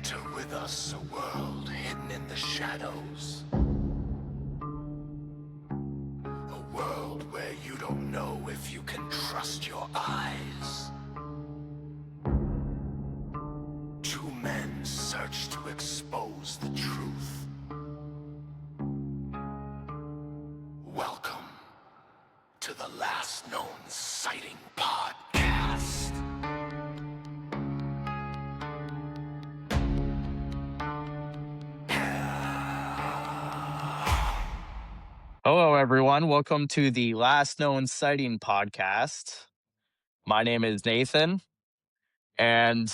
Enter with us a world hidden in the shadows. A world where you don't know if you can trust your eyes. Two men search to expose the truth. Welcome to the Last Known Sighting Podcast. Hello, everyone. Welcome to the Last Known Sighting Podcast. My name is Nathan, and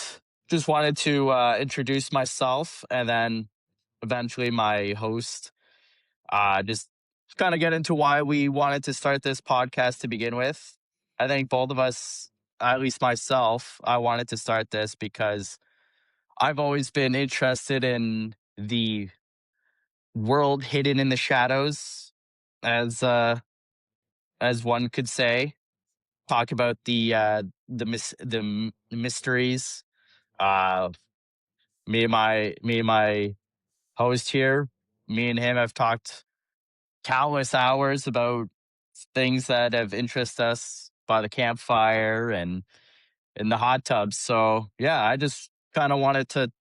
just wanted to introduce myself and then eventually my host. Just kind of get into why we wanted to start this podcast to begin with. I think both of us, at least myself, I wanted to start this because I've always been interested in the world hidden in the shadows, as one could say. Talk about the mysteries. Uh, me and my host here, me and him have talked countless hours about things that have interested us by the campfire and in the hot tub. So yeah, I just kind of wanted to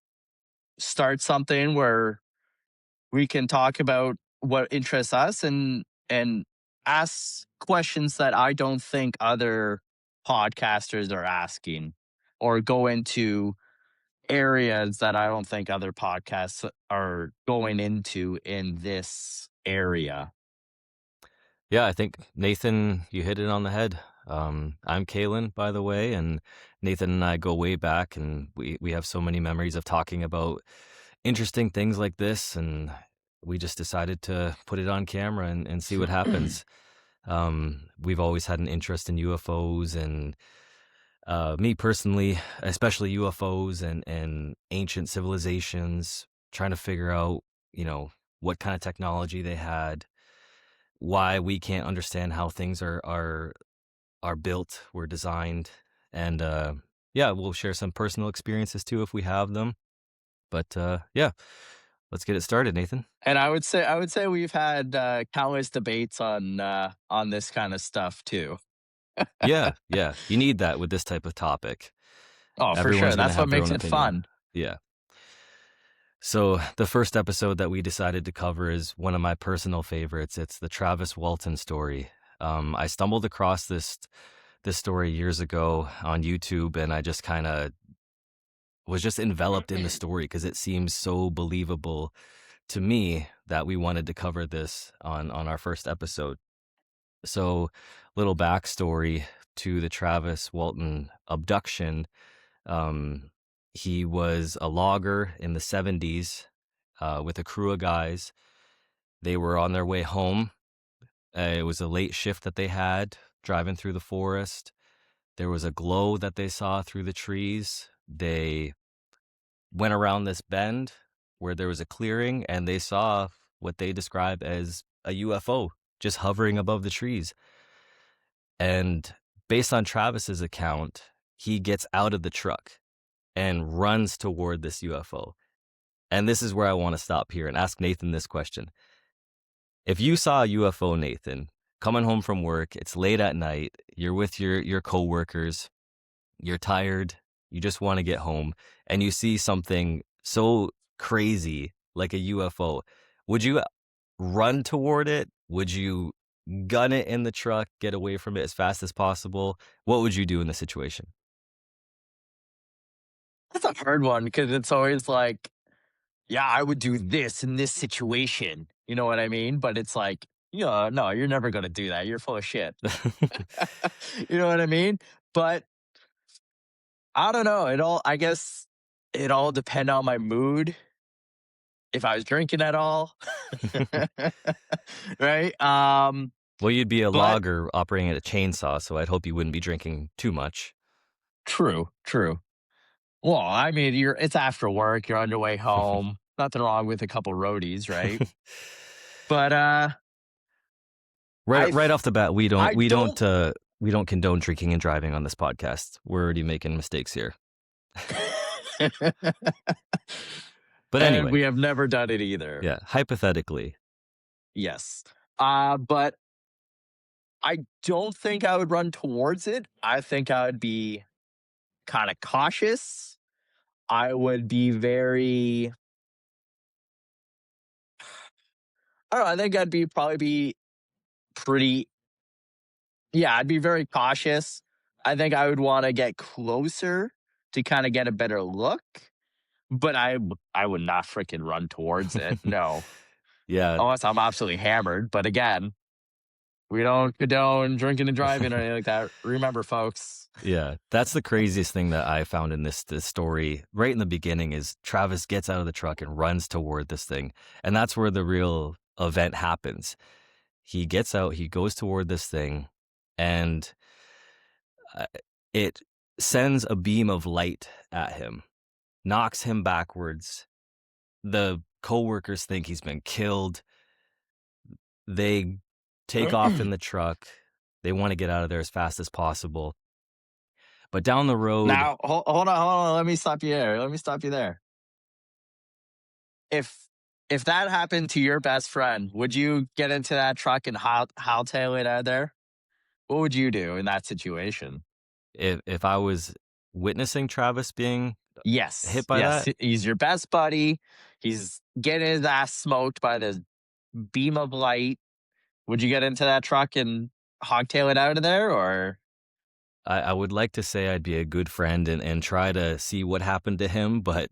start something where we can talk about what interests us and ask questions that I don't think other podcasters are asking, or go into areas that I don't think other podcasts are going into in this area. Yeah, I think Nathan, you hit it on the head. I'm Kaylen, by the way, and Nathan and I go way back, and we have so many memories of talking about interesting things like this, and we just decided to put it on camera and see what happens. We've always had an interest in UFOs, and me personally, especially UFOs and ancient civilizations, trying to figure out, what kind of technology they had, why we can't understand how things are built, were designed, and yeah, we'll share some personal experiences too if we have them. But yeah, let's get it started, Nathan. And I would say we've had countless debates on this kind of stuff too. Yeah, you need that with this type of topic. Oh, for Everyone's sure. gonna That's what have their makes own it opinion. fun. Yeah. So the first episode that we decided to cover is one of my personal favorites. It's the Travis Walton story. I stumbled across this story years ago on YouTube, and I just kind of was just enveloped in the story because it seems so believable to me that we wanted to cover this on our first episode. So, little backstory to the Travis Walton abduction. He was a logger in the 70s with a crew of guys. They were on their way home. It was a late shift that they had driving through the forest. There was a glow that they saw through the trees. They went around this bend where there was a clearing, and they saw what they describe as a UFO just hovering above the trees. And based on Travis's account, he gets out of the truck and runs toward this UFO. And this is where I want to stop here and ask Nathan this question. If you saw a UFO, Nathan, coming home from work, it's late at night, you're with your coworkers, you're tired, you just want to get home, and you see something so crazy like a UFO, would you run toward it? Would you gun it in the truck, get away from it as fast as possible? What would you do in the situation? That's a hard one because it's always like, yeah, I would do this in this situation. You know what I mean? But it's like, yeah, no, you're never going to do that. You're full of shit. You know what I mean? But I don't know. I guess it all depend on my mood. If I was drinking at all. Right? Well, you'd be a But logger operating at a chainsaw, so I'd hope you wouldn't be drinking too much. true. Well, I mean, it's after work, you're on your way home. Nothing wrong with a couple roadies, right? But Right off the bat, we I don't condone drinking and driving on this podcast. We're already making mistakes here. But And anyway, we have never done it either. yeah, hypothetically. Yes. But I don't think I would run towards it. I think I would be kind of cautious. I would be very, I don't know, I think I'd be probably be pretty, yeah, I'd be very cautious. I think I would want to get closer to kind of get a better look, but I would not freaking run towards it. No. Yeah, Unless I'm absolutely hammered. But again, we don't condone drinking and driving or anything like that. Remember, folks. yeah. That's the craziest thing that I found in this story right in the beginning is Travis gets out of the truck and runs toward this thing. And that's where the real event happens. He gets out, he goes toward this thing, and uh, it sends a beam of light at him, knocks him backwards. The coworkers think he's been killed. They take off in the truck. They want to get out of there as fast as possible. But down the road, Now, hold on. Let me stop you there. Let me stop you there. If that happened to your best friend, would you get into that truck and hightail it out of there? What would you do in that situation? if I was witnessing Travis being Yes. hit by Yes. that, He's your best buddy. He's getting his ass smoked by this beam of light. Would you get into that truck and hogtail it out of there, or? I would like to say I'd be a good friend and try to see what happened to him, but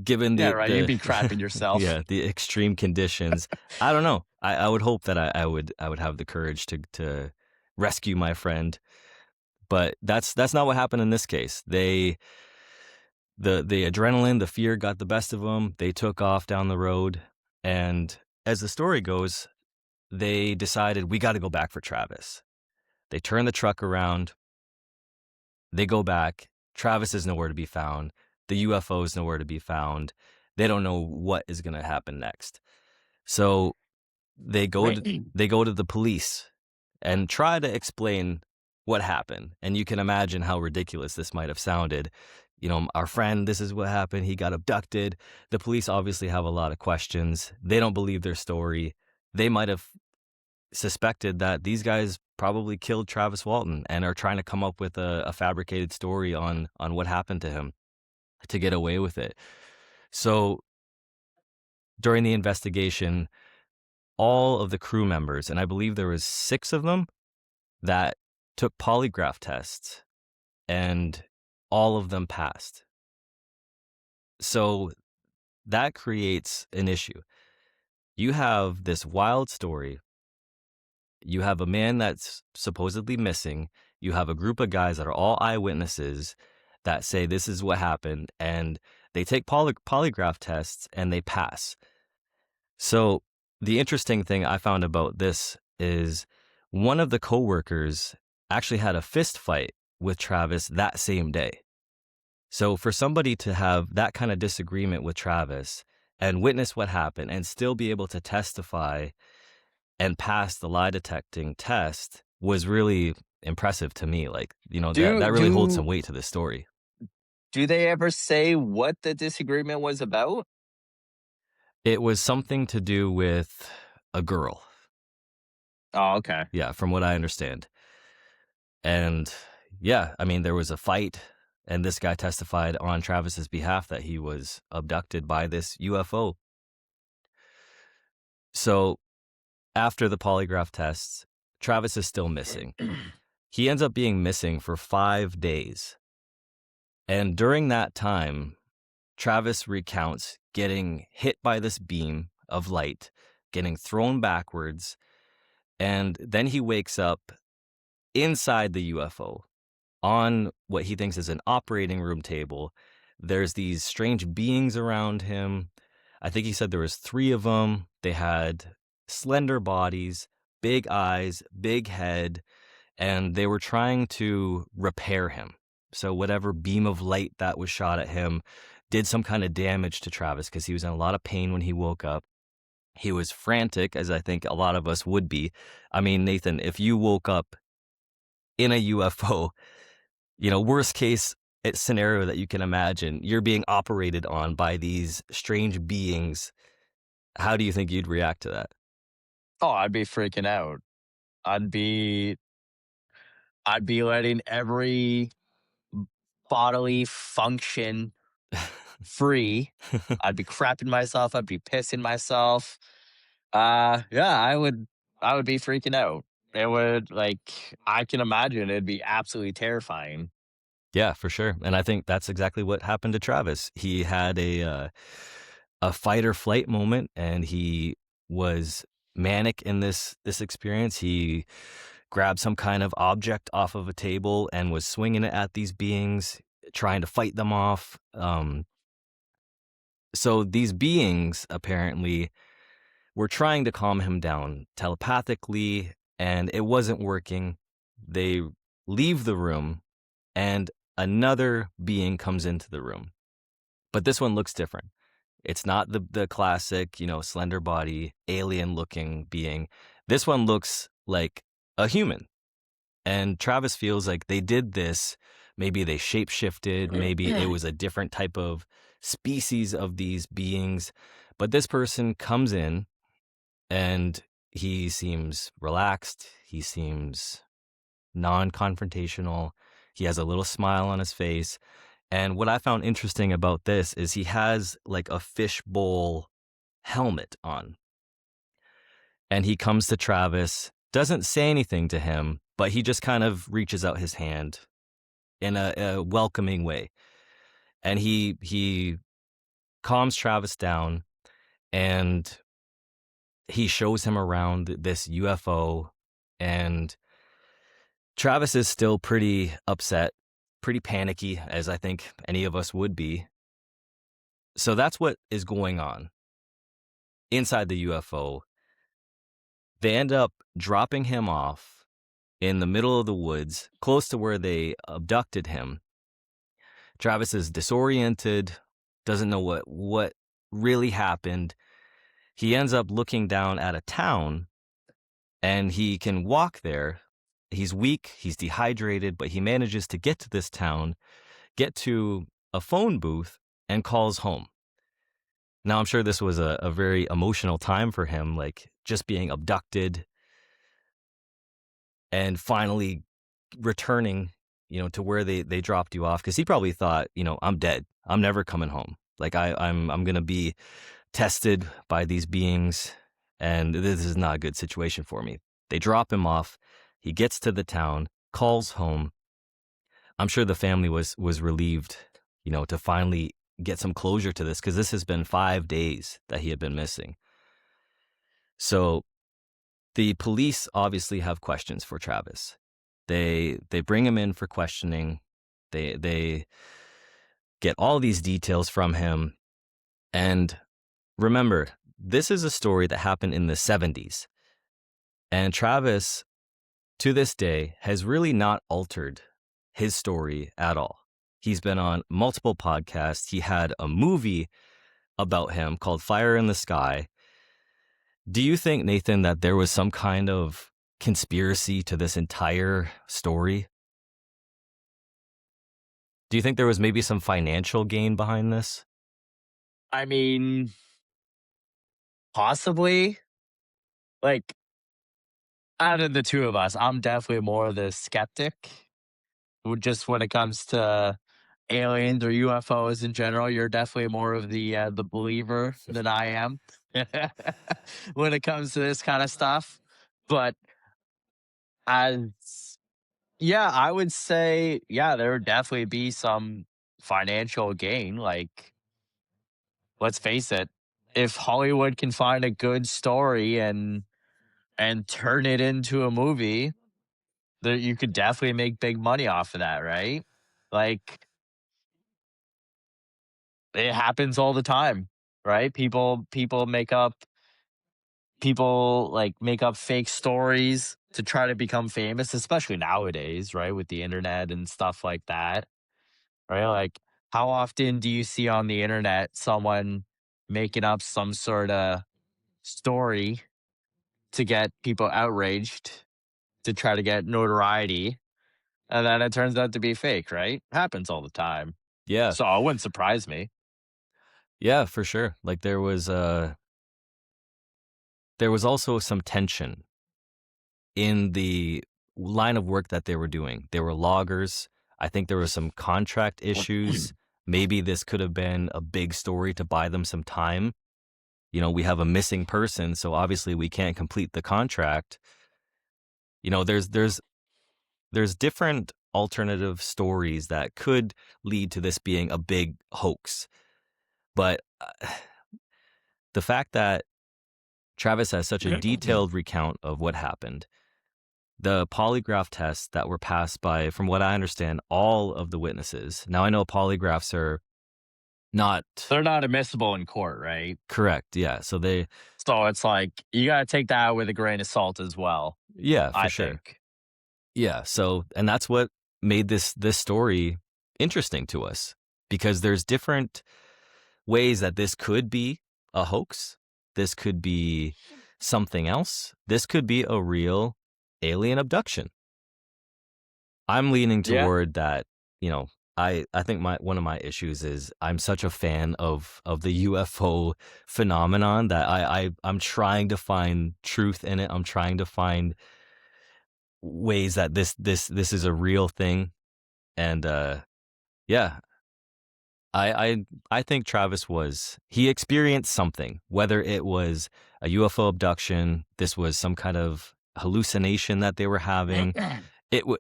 given Yeah, the right. You'd be crapping yourself. yeah, the extreme conditions, I don't know. I would hope that I would have the courage to rescue my friend, but that's not what happened in this case. The adrenaline, the fear got the best of them. They took off down the road, and as the story goes, they decided we got to go back for Travis. They turn the truck around. They go back. Travis is nowhere to be found. The UFO is nowhere to be found. They don't know what is going to happen next. So they go to the police and try to explain what happened. And you can imagine how ridiculous this might have sounded. You know, our friend, this is what happened. He got abducted. The police obviously have a lot of questions. They don't believe their story. They might have suspected that these guys probably killed Travis Walton and are trying to come up with a fabricated story on what happened to him to get away with it. So during the investigation, all of the crew members, and I believe there was 6 of them, that took polygraph tests, and all of them passed. So that creates an issue. You have this wild story. You have a man that's supposedly missing. You have a group of guys that are all eyewitnesses that say this is what happened, and they take polygraph tests and they pass. So the interesting thing I found about this is one of the coworkers actually had a fist fight with Travis that same day. So for somebody to have that kind of disagreement with Travis and witness what happened and still be able to testify and pass the lie detecting test was really impressive to me. Like, you know, that really holds some weight to this story. Do they ever say what the disagreement was about? It was something to do with a girl. Oh, okay. Yeah, from what I understand. And yeah, I mean, there was a fight, and this guy testified on Travis's behalf that he was abducted by this UFO. So after the polygraph tests, Travis is still missing. He ends up being missing for 5 days. And during that time, Travis recounts getting hit by this beam of light, getting thrown backwards, and then he wakes up inside the UFO on what he thinks is an operating room table. There's these strange beings around him. I think he said there was 3 of them. They had slender bodies, big eyes, big head, and they were trying to repair him. So whatever beam of light that was shot at him did some kind of damage to Travis because he was in a lot of pain when he woke up. He was frantic, as I think a lot of us would be. I mean, Nathan, if you woke up in a UFO, you know, worst case, scenario that you can imagine. You're being operated on by these strange beings. How do you think you'd react to that? Oh, I'd be freaking out. I'd be I'd be letting every bodily function free. I'd be crapping myself. I'd be pissing myself. Yeah, I would be freaking out. It would I can imagine it'd be absolutely terrifying. Yeah, for sure. And I think that's exactly what happened to Travis. He had a fight or flight moment, and he was manic in this experience. He grabbed some kind of object off of a table and was swinging it at these beings, trying to fight them off. So these beings apparently were trying to calm him down telepathically, and it wasn't working. They leave the room, and another being comes into the room. But this one looks different. It's not the classic, slender body, alien looking being. This one looks like a human. And Travis feels like they did this. Maybe they shapeshifted. Maybe it was a different type of species of these beings. But this person comes in and he seems relaxed. He seems non-confrontational. He has a little smile on his face. And what I found interesting about this is he has like a fishbowl helmet on. And he comes to Travis, doesn't say anything to him, but he just kind of reaches out his hand in a welcoming way. And he calms Travis down, and he shows him around this UFO. And Travis is still pretty upset, pretty panicky, as I think any of us would be. So that's what is going on inside the UFO. They end up dropping him off in the middle of the woods, close to where they abducted him. Travis is disoriented, doesn't know what really happened. He ends up looking down at a town, and he can walk there. He's weak, he's dehydrated, but he manages to get to this town, get to a phone booth, and calls home. Now, I'm sure this was a very emotional time for him, like just being abducted and finally returning, to where they dropped you off. Because he probably thought, I'm dead. I'm never coming home. Like I'm going to be tested by these beings, and this is not a good situation for me. They drop him off. He gets to the town, calls home. I'm sure the family was relieved, to finally get some closure to this, because this has been 5 days that he had been missing. So the police obviously have questions for Travis. They bring him in for questioning. They get all these details from him. And remember, this is a story that happened in the 70s. And Travis, to this day, has really not altered his story at all. He's been on multiple podcasts. He had a movie about him called Fire in the Sky. Do you think, Nathan, that there was some kind of conspiracy to this entire story? Do you think there was maybe some financial gain behind this? I mean, possibly. Like, out of the two of us, I'm definitely more the skeptic. Just when it comes to aliens or UFOs in general, you're definitely more of the believer than I am when it comes to this kind of stuff. But as yeah, I would say there would definitely be some financial gain. Like, let's face it, if Hollywood can find a good story and turn it into a movie, that you could definitely make big money off of that, right? Like, it happens all the time, right? People make up fake stories to try to become famous, especially nowadays, right? With the internet and stuff like that, right? Like, how often do you see on the internet someone making up some sort of story to get people outraged, to try to get notoriety? and then it turns out to be fake, right? Happens all the time. Yeah. So it wouldn't surprise me. Yeah, for sure. Like there was also some tension in the line of work that they were doing. They were loggers. I think there was some contract issues. Maybe this could have been a big story to buy them some time. You know, we have a missing person, so obviously we can't complete the contract. You know, there's different alternative stories that could lead to this being a big hoax. But the fact that Travis has such a detailed recount of what happened, the polygraph tests that were passed by, from what I understand, all of the witnesses. Now, I know polygraphs are not They're not admissible in court, right? correct. Yeah. So So it's like you got to take that with a grain of salt as well, yeah, for I sure. think. Yeah. So, and that's what made this story interesting to us, because there's different ways that this could be a hoax. This could be something else. This could be a real alien abduction. I'm leaning Yeah. toward that. You know, I think one of my issues is I'm such a fan of the UFO phenomenon that I'm trying to find truth in it. I'm trying to find ways that this is a real thing. And yeah, I think Travis he experienced something, whether it was a UFO abduction, this was some kind of hallucination that they were having.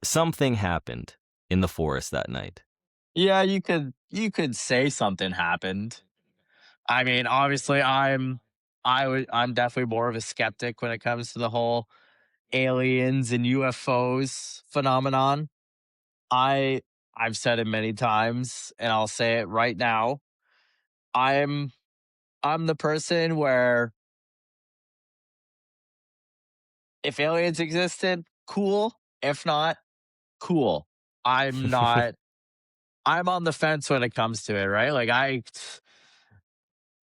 Something happened in the forest that night. Yeah, you could say something happened. I mean, obviously I'm definitely more of a skeptic when it comes to the whole aliens and UFOs phenomenon. I I've said it many times and I'll say it right now. I'm I'm the person where if aliens existed, cool. If not, cool. I'm not I'm on the fence when it comes to it, right? Like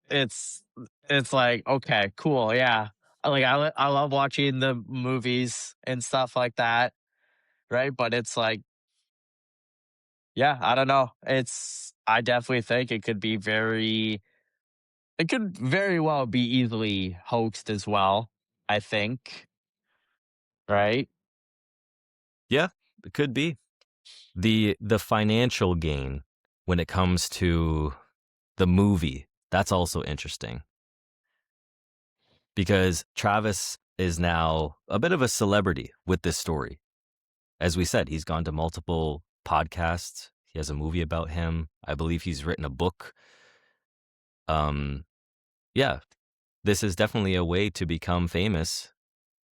it's it's like, okay, cool, yeah. I love watching the movies and stuff like that, right? But it's like, yeah, I don't know. I definitely think it could very well be easily hoaxed as well, I think, right? Yeah, it could be. The financial gain when it comes to the movie, that's also interesting, because Travis is now a bit of a celebrity with this story. As we said, he's gone to multiple podcasts. He has a movie about him. I believe he's written a book. Um, yeah, this is definitely a way to become famous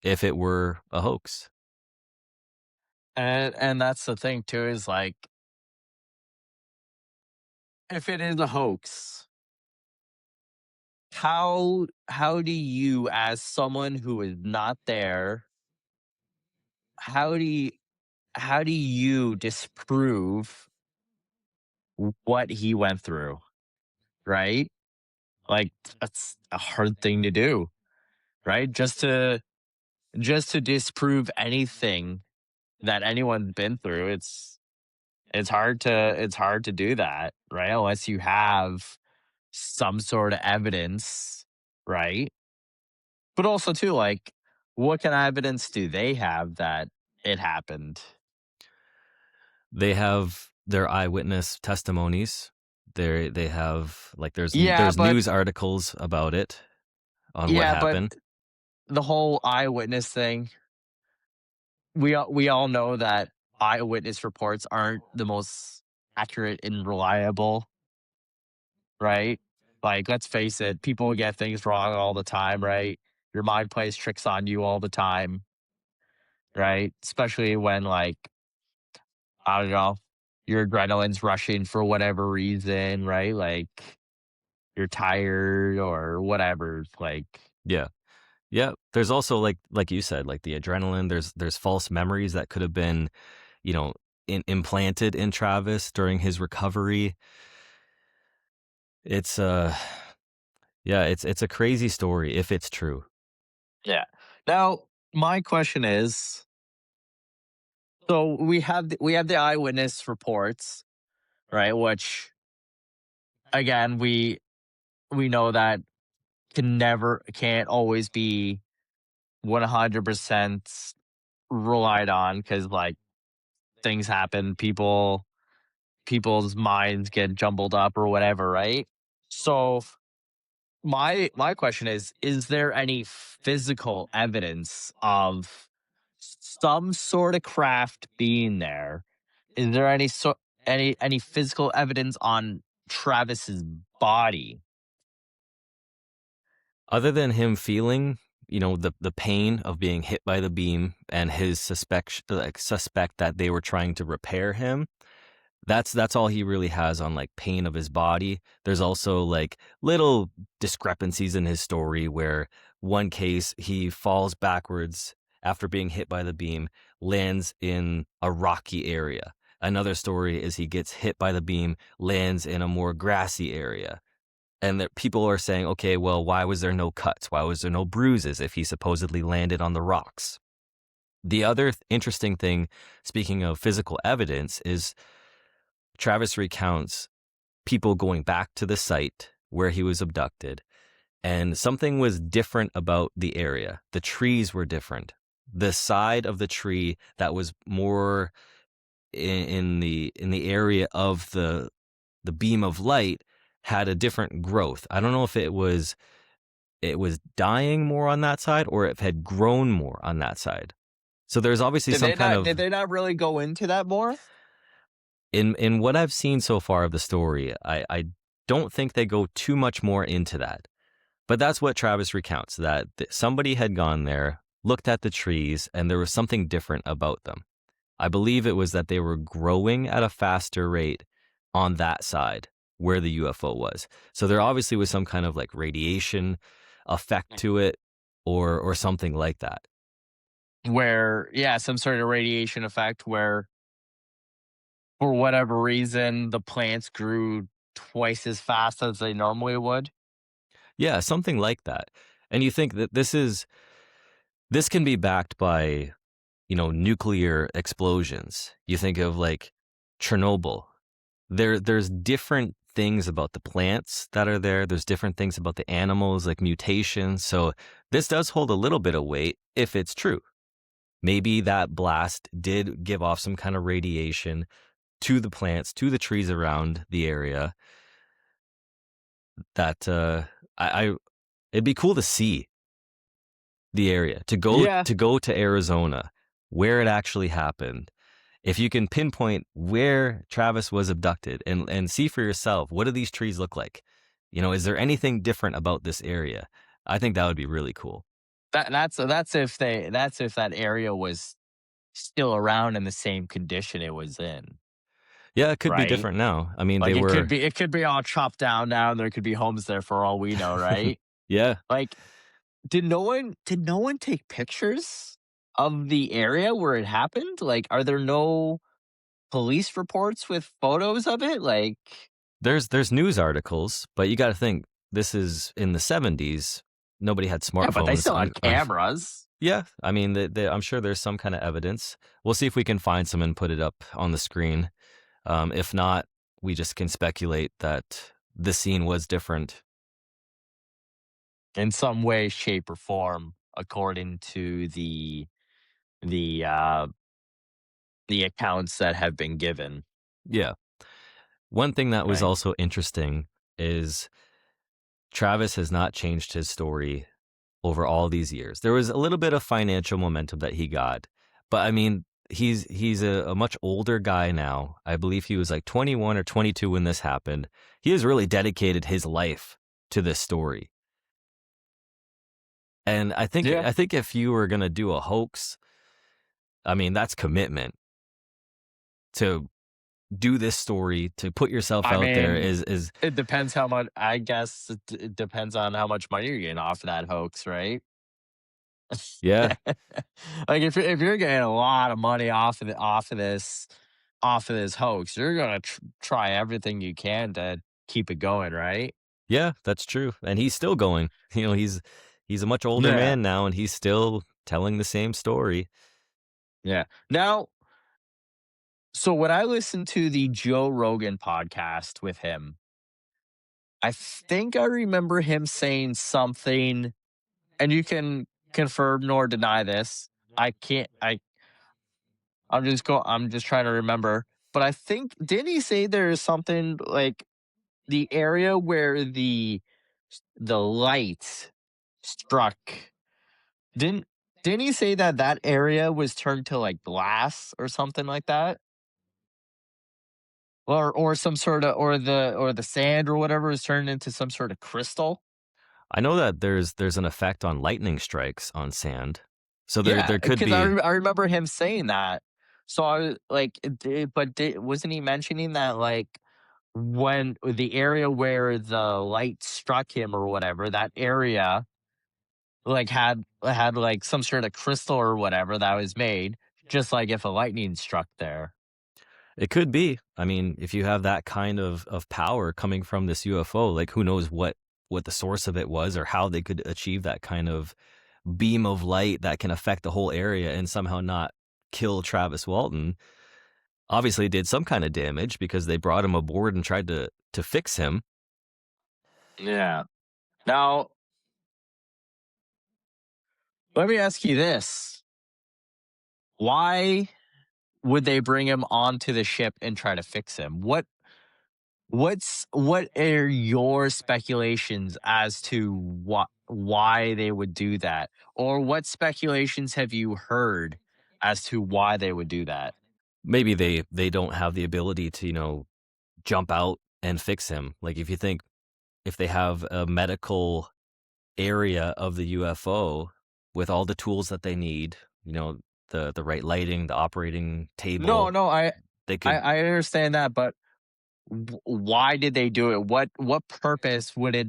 if it were a hoax. And that's the thing too, is like if it is a hoax, how do you, as someone who is not there, how do you how do you disprove what he went through, right? Like that's a hard thing to do, right? Just to disprove anything that anyone's been through, it's hard to do that, right? Unless you have some sort of evidence, right? But also too, like, what kind of evidence do they have that it happened? They have their eyewitness testimonies. They have, like, Yeah, there's but news articles about it, on what yeah, but happened. the whole eyewitness thing, we all know that eyewitness reports aren't the most accurate and reliable, right? Like, let's face it, people get things wrong all the time, right? Your mind plays tricks on you all the time, right? Especially when, like, I don't know, your adrenaline's rushing for whatever reason, right? Like, you're tired or whatever. Like, Yeah. Yeah, there's also, like you said, like the adrenaline, there's false memories that could have been, you know, implanted in Travis during his recovery. It's yeah, it's a crazy story if it's true. yeah. Now, my question is So we have the eyewitness reports, right? Which again, we know that can't always be 100% relied on because like things happen, people's minds get jumbled up or whatever, right? So my question is there any physical evidence of some sort of craft being there? Is there any physical evidence on Travis's body? Other than him feeling, the pain of being hit by the beam and his suspect that they were trying to repair him, that's all he really has on like pain of his body. There's also like little discrepancies in his story where one case he falls backwards after being hit by the beam, lands in a rocky area. Another story is he gets hit by the beam, lands in a more grassy area. And that people are saying, okay, well, why was there no cuts? Why was there no bruises if he supposedly landed on the rocks? The other interesting thing, speaking of physical evidence, is Travis recounts people going back to the site where he was abducted, and something was different about the area. The trees were different. The side of the tree that was more in the area of the beam of light had a different growth. I don't know if it was dying more on that side or if it had grown more on that side. So there's obviously Did some they kind not of did they not really go into that more? in what I've seen so far of the story, I don't think they go too much more into that. But that's what Travis recounts, that somebody had gone there, looked at the trees, and there was something different about them. I believe it was that they were growing at a faster rate on that side where the UFO was. So there obviously was some kind of like radiation effect to it or something like that. Where yeah, some sort of radiation effect where for whatever reason the plants grew twice as fast as they normally would. Yeah, something like that. And you think that this can be backed by, nuclear explosions. You think of like Chernobyl. There's different things about the plants that are there. There's different things about the animals, like mutations. So this does hold a little bit of weight if it's true. Maybe that blast did give off some kind of radiation to the plants, to the trees around the area. That I it'd be cool to see the area, Yeah. to go to Arizona, where it actually happened. If you can pinpoint where Travis was abducted and see for yourself, what do these trees look like? Is there anything different about this area? I think that would be really cool. That's if that area was still around in the same condition it was in, Yeah, it could be right? different now. I mean, they Like were, it could be all chopped down now and there could be homes there for all we know, right? yeah. Like did no one take pictures of the area where it happened? Like are there no police reports with photos of it? Like There's news articles, but you got to think this is in the 70s. Nobody had yeah, but they smartphones still had cameras. Yeah, I mean, I'm sure there's some kind of evidence. We'll see if we can find some and put it up on the screen. If not, we just can speculate that the scene was different. In some way, shape, or form, according to the uh the accounts that have been given. Yeah. One thing that was Right. also interesting is Travis has not changed his story over all these years. There was a little bit of financial momentum that he got, but I mean, he's a much older guy now. I believe he was like 21 or 22 when this happened. He has really dedicated his life to this story. And Yeah. I think if you were gonna do a hoax, I mean, that's commitment to do this story, to put yourself I out there mean, is it depends how much. I guess it depends on how much money you're getting off of that hoax, right? yeah, Like if you're getting a lot of money off of this hoax, you're gonna try everything you can to keep it going, right? yeah, that's true. And he's still going. He's a much older Yeah. man now and he's still telling the same story. Yeah. Now, So when I listened to the Joe Rogan podcast with him, I think I remember him saying something, and you can confirm nor deny this. I can't. I'm just trying to remember. But I think didn't he say there's something like the area where the light struck? Didn't didn't he say that that area was turned to like glass or something like that? Or some sort of or the sand or whatever is turned into some sort of crystal. I know that there's an effect on lightning strikes on sand. So Yeah, there could because be. I remember him saying that. So I was like, wasn't he mentioning that like when the area where the light struck him or whatever, that area like had like some sort of crystal or whatever that was made, just like if a lightning struck there. It could be. I mean, if you have that kind of power coming from this UFO, like who knows what the source of it was or how they could achieve that kind of beam of light that can affect the whole area and somehow not kill Travis Walton. Obviously did some kind of damage because they brought him aboard and tried to fix him. Yeah. Now, let me ask you this. Why would they bring him onto the ship and try to fix him? What are your speculations as to why they would do that? Or what speculations have you heard as to why they would do that? Maybe they don't have the ability to, jump out and fix him. Like if you think if they have a medical area of the UFO with all the tools that they need, the right lighting, the operating No, table, no, they could. I understand that, but why did they do it? What purpose would it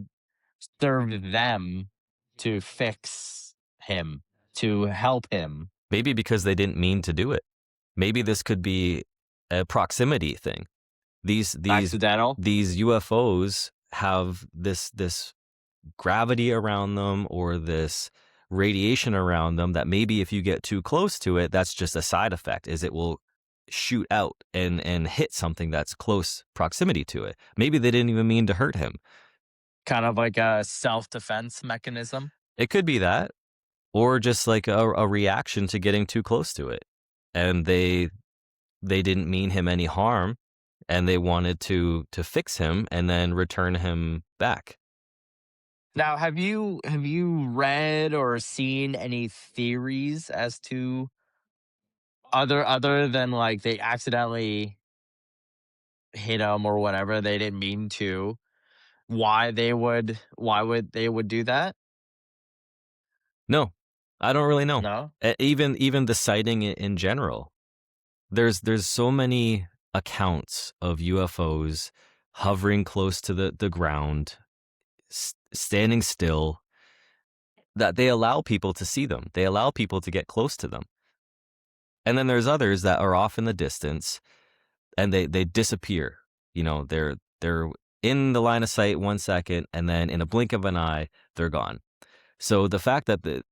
serve them to fix him, to help him? Maybe because they didn't mean to do it. Maybe this could be a proximity thing. These these Accidental? these UFOs have this gravity around them or this radiation around them that maybe if you get too close to it, that's just a side effect, is it will shoot out and hit something that's close proximity to it. Maybe they didn't even mean to hurt him. Kind of like a self-defense mechanism? It could be that, or just like a reaction to getting too close to it. And they didn't mean him any harm and they wanted to fix him and then return him back. Now, have you read or seen any theories as to other than like they accidentally hit him or whatever, they didn't mean to, why would they would do that? No, I don't really know. No? Even the sighting in general. There's so many accounts of UFOs hovering close to the ground, standing still, that they allow people to see them. They allow people to get close to them. And then there's others that are off in the distance and they disappear. They're in the line of sight 1 second and then in a blink of an eye they're gone. So the fact that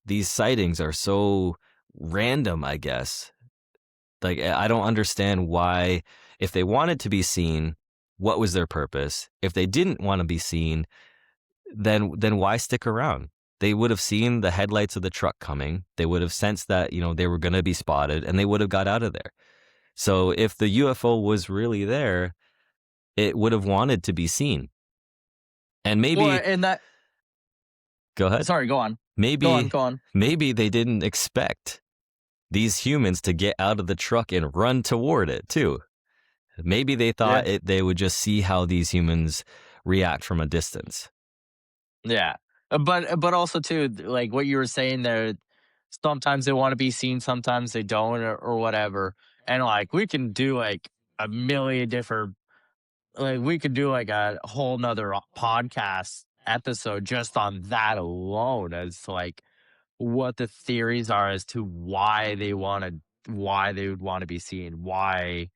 these sightings are so random, I guess, like I don't understand why, if they wanted to be seen, what was their purpose? If they didn't want to be seen, then why stick around? They would have seen the headlights of the truck coming. They would have sensed that, they were going to be spotted and they would have got out of there. So if the UFO was really there, it would have wanted to be seen. And Well, maybe, and that go ahead. sorry, go on. Maybe, Go on. maybe they didn't expect these humans to get out of the truck and run toward it too. Maybe they thought Yeah. they would just see how these humans react from a distance. Yeah. But also too, like what you were saying there, sometimes they want to be seen, sometimes they don't or whatever. And like we can do like a million different like we could do like a whole nother podcast episode just on that alone as to like what the theories are as to why they would want to be seen, why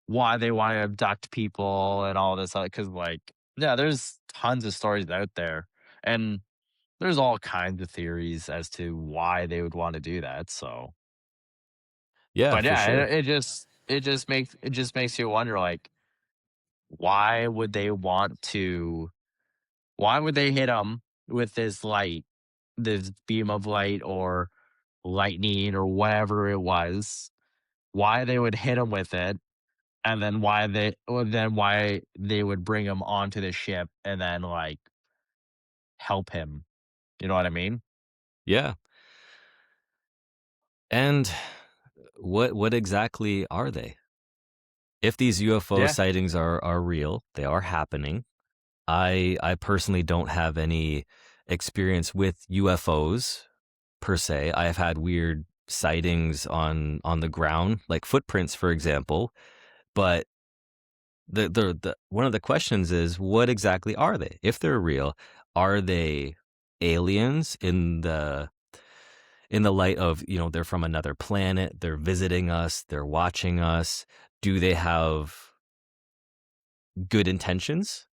they want to abduct people and all this other because like yeah, there's tons of stories out there. And there's all kinds of theories as to why they would want to do that. So Yeah, but for yeah, sure. it just it just makes you wonder, like, why would they want to? Why would they hit him with this light, this beam of light or lightning or whatever it was? Why they would hit him with it, and then why they would bring him onto the ship and then like help him. You know what I mean? Yeah. And what exactly are they? If these UFO Yeah. sightings are real, they are happening. I personally don't have any experience with UFOs per se. I have had weird sightings on the ground, like footprints, for example. But the one of the questions is, what exactly are they? If they're real, are they aliens in the light of, they're from another planet, they're visiting us, they're watching us? Do they have good intentions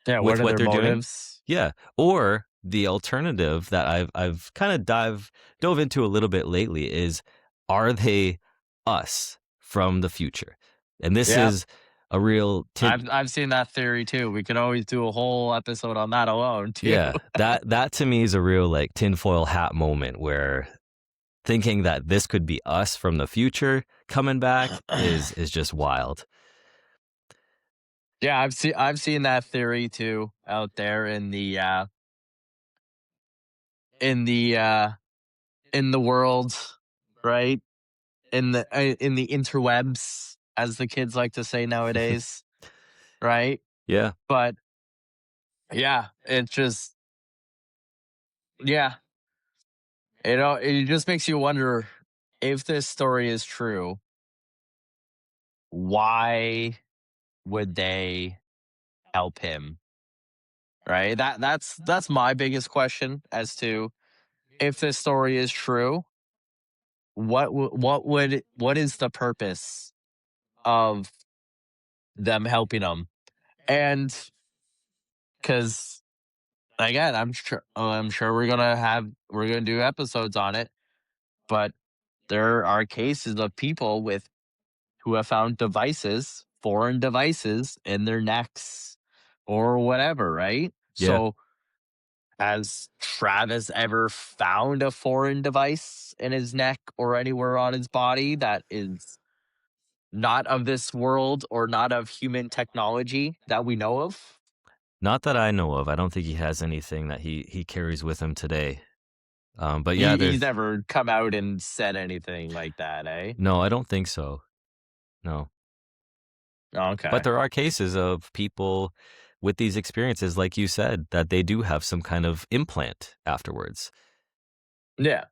Yeah. What with are what their they're doing? motives? Yeah. Or the alternative that I've kind of dove into a little bit lately is, are they us from the future? And this Yeah. is a real I've seen that theory too. We could always do a whole episode on that alone too. yeah, that to me is a real like tinfoil hat moment where thinking that this could be us from the future coming back is just wild. Yeah, I've seen that theory too out there in the uh in the world, right? In the interwebs, as the kids like to say nowadays, right? Yeah. But yeah, it just yeah, it just makes you wonder if this story is true, why would they help him? Right? That's my biggest question as to if this story is true, what is the purpose of them helping him? And because again, I'm sure we're gonna do episodes on it, but there are cases of people with who have found foreign devices in their necks or whatever, right? Yeah. So has Travis ever found a foreign device in his neck or anywhere on his body that is not of this world or not of human technology that we know of? Not that I know of. I don't think he has anything that he carries with him today. But yeah, He's there's never come out and said anything like that, eh? no, I don't think so. No. But Okay. there are cases of people with these experiences, like you said, that they do have some kind of implant afterwards. Yeah.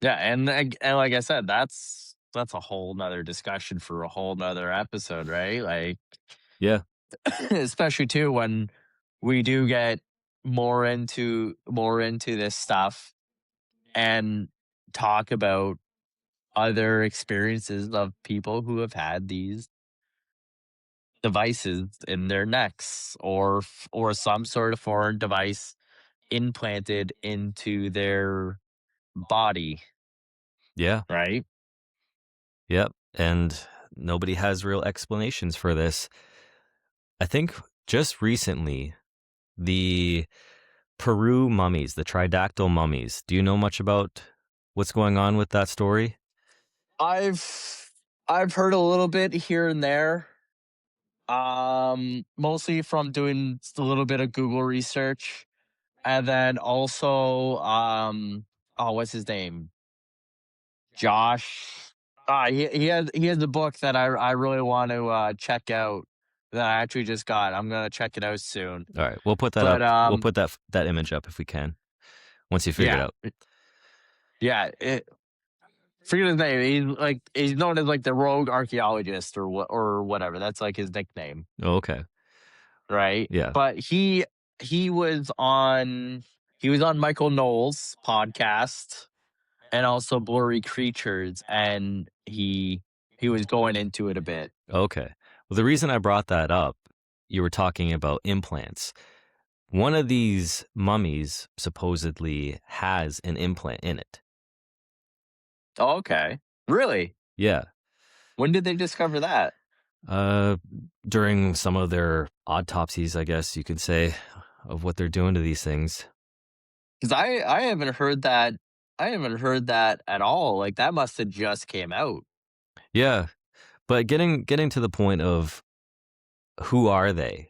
Yeah. And like I said, that's a whole nother discussion for a whole nother episode, right? Like, Yeah. especially too when we do get more into this stuff and talk about other experiences of people who have had these devices in their necks or some sort of foreign device implanted into their body, Yeah. right? Yep. And nobody has real explanations for this. I think just recently, the Peru mummies, the tridactyl mummies. Do you know much about what's going on with that story? I've I've heard a little bit here and there, mostly from doing a little bit of Google research, and then also oh, what's his name? Josh. He has a book that I really want to check out that I actually just got. I'm gonna check it out soon. All right, we'll put that But up. We'll put that image up if we can, once you figure it yeah, out. yeah. Forget his name. He's known as like the rogue archaeologist or whatever. That's like his nickname, Oh, okay. right? Yeah. But he was on he was on Michael Knowles' podcast and also Blurry Creatures, and he was going into it a bit. Okay. Well, the reason I brought that up, you were talking about implants. One of these mummies supposedly has an implant in it. Oh, okay. Really? Yeah. When did they discover that? During some of their autopsies, I guess you could say, of what they're doing to these things. Because I haven't heard that. I haven't heard that at all. Like that must have just came out. Yeah, but getting to the point of who are they?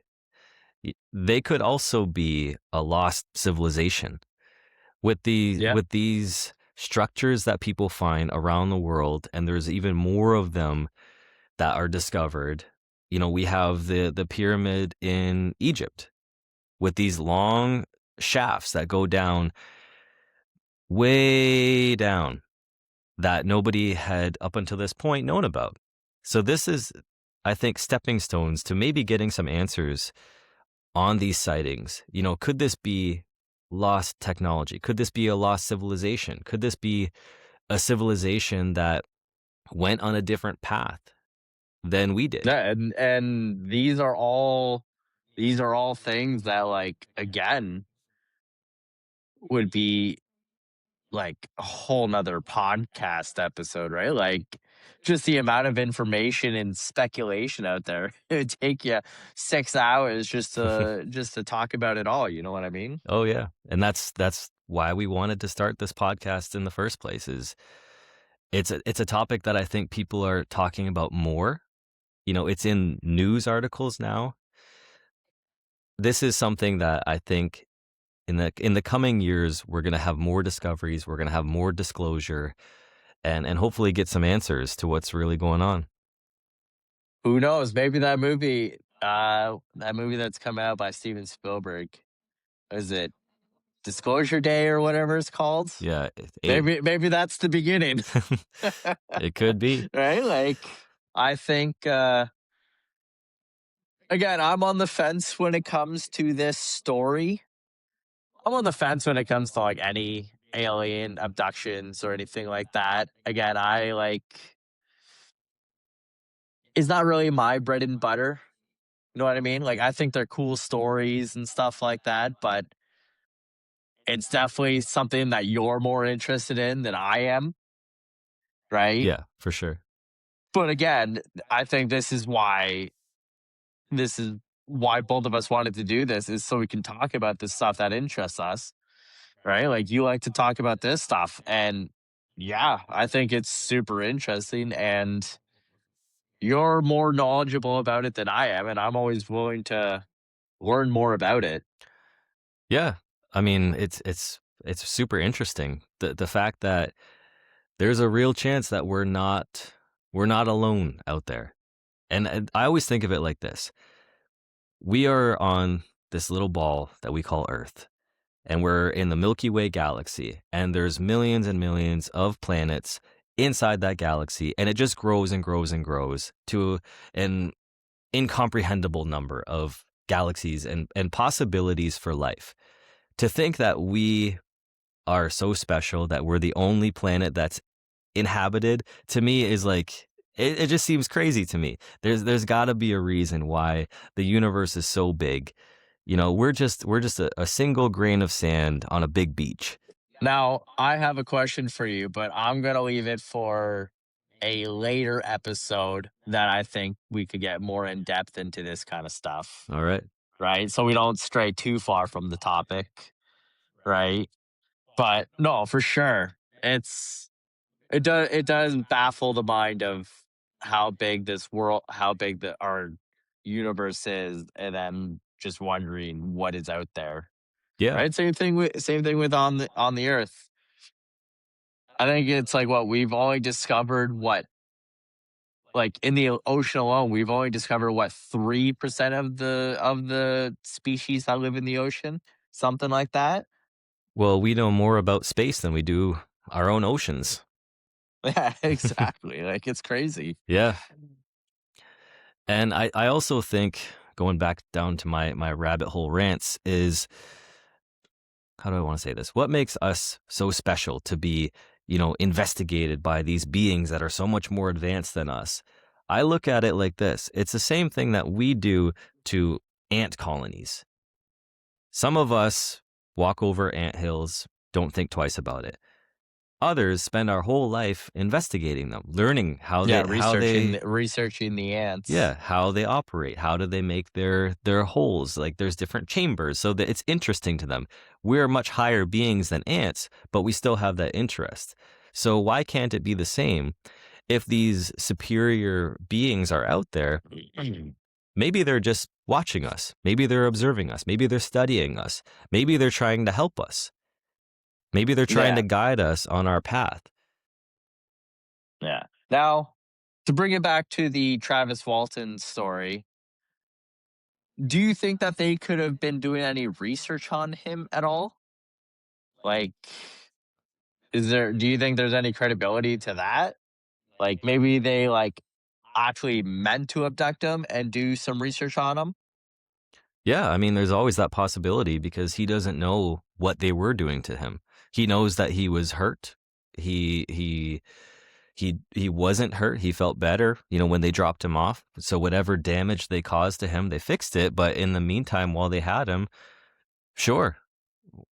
They could also be a lost civilization Yeah. with these structures that people find around the world, and there's even more of them that are discovered. You know, we have the pyramid in Egypt with these long shafts that go down way down that nobody had up until this point known about. So this is, I think, stepping stones to maybe getting some answers on these sightings. You know, could this be lost technology? Could this be a lost civilization? Could this be a civilization that went on a different path than we did? Yeah, and these are all things that like again would be like a whole nother podcast episode, right? Like just the amount of information and speculation out there. It would take you 6 hours just to talk about it all. You know what I mean? Oh yeah. And that's why we wanted to start this podcast in the first place. Is it's a topic that I think people are talking about more. You know, it's in news articles now. This is something that I think in the coming years we're going to have more discoveries, we're going to have more disclosure, and hopefully get some answers to what's really going on. Who knows? Maybe that movie that's come out by Steven Spielberg. Is it Disclosure Day or whatever it's called? Yeah, Maybe that's the beginning. it could be. Right? Like I think again, I'm on the fence when it comes to this story. I'm on the fence when it comes to like any alien abductions or anything like that. Again, I like it's not really my bread and butter. You know what I mean? Like I think they're cool stories and stuff like that, but it's definitely something that you're more interested in than I am, right? Yeah, for sure. But again, I think this is why both of us wanted to do this is so we can talk about the stuff that interests us, right? Like you like to talk about this stuff. And yeah, I think it's super interesting. And you're more knowledgeable about it than I am. And I'm always willing to learn more about it. Yeah. I mean, it's super interesting. The fact that there's a real chance that we're not alone out there. And I always think of it like this. We are on this little ball that we call Earth, and we're in the Milky Way galaxy, and there's millions and millions of planets inside that galaxy, and it just grows and grows and grows to an incomprehensible number of galaxies and possibilities for life. To think that we are so special, that we're the only planet that's inhabited, to me is like it just seems crazy to me. There's got to be a reason why the universe is so big. You know, we're just a single grain of sand on a big beach. Now, I have a question for you, but I'm going to leave it for a later episode that I think we could get more in depth into this kind of stuff, All right. right? So we don't stray too far from the topic, right? But no, for sure. It does baffle the mind of how big this world, how big our universe is, and then just wondering what is out there. Yeah. Right? Same thing with on the earth. I think it's like what we've only discovered what like in the ocean alone, we've only discovered what 3% of the species that live in the ocean, something like that. Well, we know more about space than we do our own oceans. Yeah, exactly. Like it's crazy. Yeah. And I also think, going back down to my rabbit hole rants, is, how do I want to say this? What makes us so special to be, you know, investigated by these beings that are so much more advanced than us? I look at it like this. It's the same thing that we do to ant colonies. Some of us walk over ant hills, don't think twice about it. Others spend our whole life investigating them, learning how Yeah, they researching the ants. yeah, how they operate, how do they make their holes, like there's different chambers, so that it's interesting to them. We're much higher beings than ants, but we still have that interest. So why can't it be the same if these superior beings are out there? Maybe they're just watching us. Maybe they're observing us. Maybe they're studying us. Maybe they're trying to help us. Maybe they're trying Yeah. to guide us on our path. Yeah. Now, to bring it back to the Travis Walton story, do you think that they could have been doing any research on him at all? Like, do you think there's any credibility to that? Like, maybe they like actually meant to abduct him and do some research on him? Yeah, I mean, there's always that possibility because he doesn't know what they were doing to him. He knows that he was hurt. He wasn't hurt. He felt better, when they dropped him off. So whatever damage they caused to him, they fixed it. But in the meantime, while they had him, sure,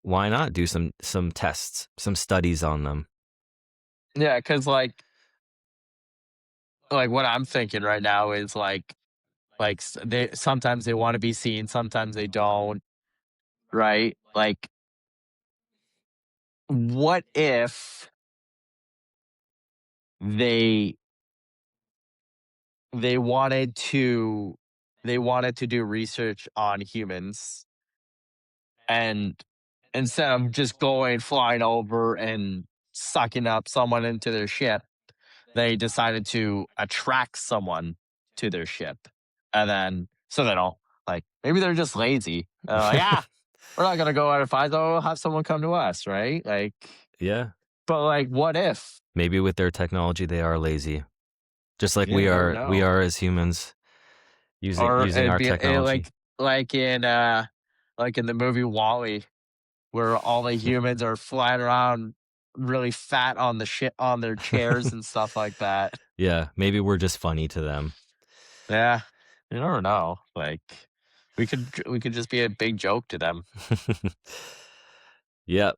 why not do some tests, some studies on them? Yeah, because like what I'm thinking right now is they sometimes they want to be seen, sometimes they don't, right? Like, what if they they wanted to they wanted to do research on humans, and instead of just flying over and sucking up someone into their ship, they decided to attract someone to their ship, and then so they don't, like, maybe they're just lazy. Like, we're not gonna go out and find them. We'll have someone come to us, right? Like, Yeah, but like, what if? maybe with their technology, they are lazy, just like You we never are. We know. are as humans Or using it'd our be technology. like in the movie Wall-E, where all the humans are flying around really fat on the shit on their chairs and stuff like that. Yeah, maybe we're just funny to them. Yeah, you never know. Like, we could just be a big joke to them. Yep.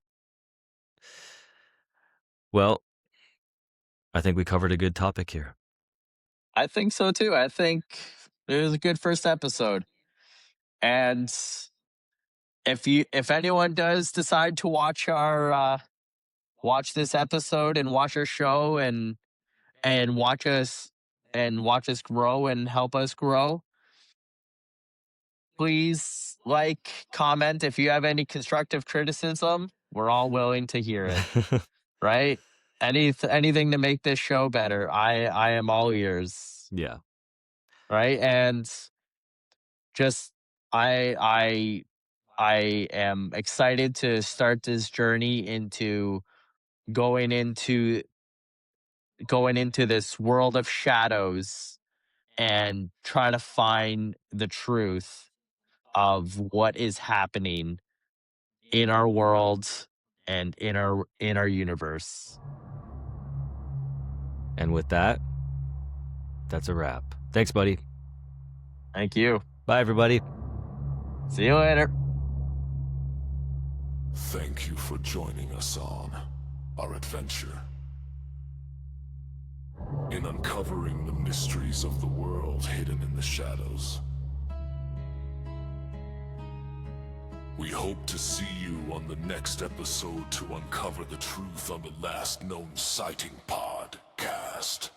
Well, I think we covered a good topic here. I think so too. I think it was a good first episode. And if anyone does decide to watch this episode and watch our show and watch us grow and help us grow, please comment. If you have any constructive criticism, we're all willing to hear it, right? Anything to make this show better, I am all ears, Yeah. right? And just I I I am excited to start this journey into going into going into this world of shadows and trying to find the truth of what is happening in our world and in our universe. And with that, that's a wrap. Thanks, buddy. Thank you. Bye, everybody. See you later. Thank you for joining us on our adventure in uncovering the mysteries of the world hidden in the shadows. We hope to see you on the next episode to uncover the truth on the Last Known Sighting podcast.